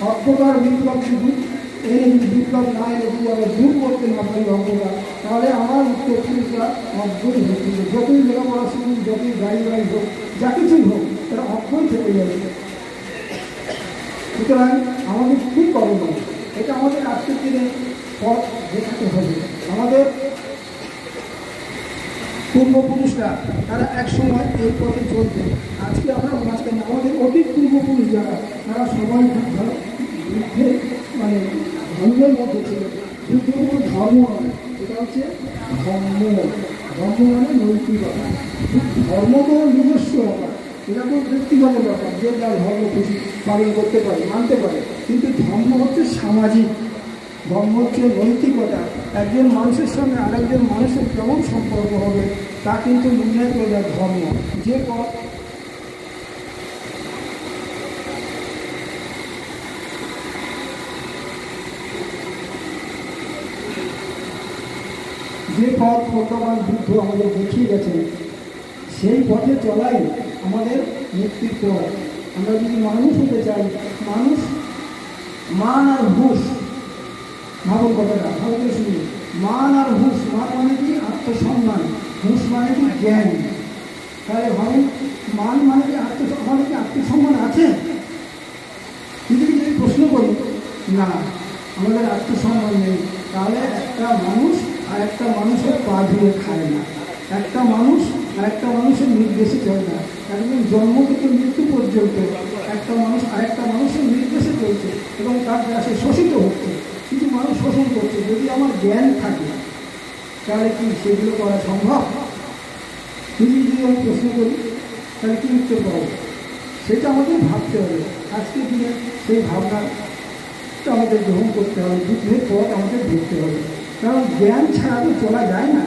অজ্ঞতার বিপ্লব যদি বিপ্লব না এনে যদি আমরা দূর করতে না পারি অজ্ঞতা, তাহলে আমার উত্তরপুরুষরা অজ্ঞই হচ্ছিল। যতই লেখাপড়া শুনুন, যতই গাড়ি হোক, যা কিছুই হোক, তারা অজ্ঞই থেকে যাবে। সুতরাং আমাদের কী করণীয়, এটা আমাদের আজকের দিনে পথ দেখাতে হবে। আমাদের পূর্বপুরুষরা তারা একসময় এই পথে চলতেন, আজকে আমরা মাঝখানে আমাদের অতীত পূর্বপুরুষ যারা, তারা সবাই যুদ্ধে মানে ধর্মের মধ্যে ছিল। যুদ্ধ কোনো ধর্ম নয়, এটা হচ্ছে ধর্ম। ধর্ম মানে নৈতিকতা। ধর্ম তো নিজস্ব ব্যাপার, এটা তো ব্যক্তিগত ব্যাপার, যে যার ধর্ম খুশি পালন করতে পারে, মানতে পারে। কিন্তু ধর্ম হচ্ছে সামাজিক, ধর্ম হচ্ছে নৈতিকতা। একজন মানুষের সঙ্গে আরেকজন মানুষের কেমন সম্পর্ক হবে তা কিন্তু নির্ণয় করে দেয় ধর্ম। যে পথ বর্তমান বুদ্ধ আমাদের দেখিয়ে গেছেন, সেই পথে চলাই আমাদের মুক্তির পথ। আমরা যদি মানুষ হতে চাই, মানুষ মান আর হুঁশ, ভাবুন কথাটা, ভালো করে শুনি। মান আর হুঁশ, মান মানে কি আত্মসম্মান, হুঁশ মানে কি জ্ঞান। তাহলে ভাবুন, মান মানে কি আমাদের কি আত্মসম্মান আছে? যদি প্রশ্ন করি না, আমাদের আত্মসম্মান নেই, তাহলে একটা মানুষ আর একটা মানুষের পা ধরে খায় না, একটা মানুষ আর একটা মানুষের নির্দেশে চলে না। একদম জন্ম থেকে মৃত্যু পর্যন্ত একটা মানুষ আর একটা মানুষের নির্দেশে চলছে এবং তার দ্বারা সে শোষিত হচ্ছে, কিছু মানুষ শোষণ করছে। যদি আমার জ্ঞান থাকে তাহলে কি সেগুলো করা সম্ভব? যদি আমি প্রশ্ন করি তাহলে কি উত্তর পাবো? সেটা আমাদের ভাবতে হবে। আজকের দিনে সেই ভাবনাটা আমাদের গ্রহণ করতে হবে, বুদ্ধির পথ আমাদের ধরতে হবে। কারণ জ্ঞান ছাড়া তো চলা যায় না।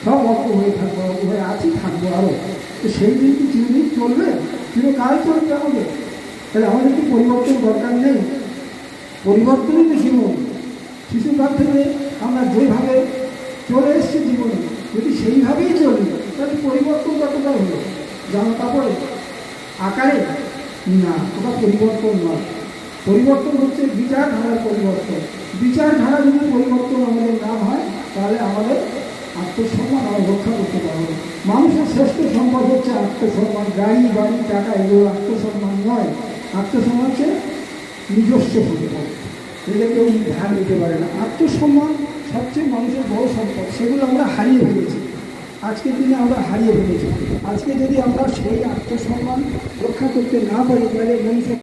সব অজ্ঞ হয়ে থাকবো, অজ্ঞ হয়ে আছি, থাকবো আরও। তো সেই দিন কি চিরদিন চলবে? চিরকাল চলবে আমাদের। তাহলে আমাদের কি পরিবর্তন দরকার নেই? পরিবর্তনই তো জীবন। শিশুকাল থেকে আমরা যেভাবে চলে এসেছি জীবনে, যদি সেইভাবেই চলি তাহলে পরিবর্তন কতটা হলো? জামা কাপড়ে, আকারে না, ওটা পরিবর্তন নয়। পরিবর্তন হচ্ছে বিচারধারার পরিবর্তন। বিচারধারা যদি পরিবর্তন আমাদের না হয়, তাহলে আমাদের আত্মসম্মান আমরা রক্ষা করতে পারবো। মানুষের শ্রেষ্ঠ সম্পদ হচ্ছে আত্মসম্মান। গাড়ি, বাড়ি, টাকা এগুলো আত্মসম্মান নয়। আত্মসম্মান হচ্ছে নিজস্ব সম্পদ, এটা কেউ ধার দিতে পারে না। আত্মসম্মান সবচেয়ে মানুষের বড় সম্পদ, সেগুলো আমরা হারিয়ে ফেলেছি। আজকের দিনে আমরা হারিয়ে ফেলেছি। আজকে যদি আমরা সেই আত্মসম্মান রক্ষা করতে না পারি, তাহলে মানুষের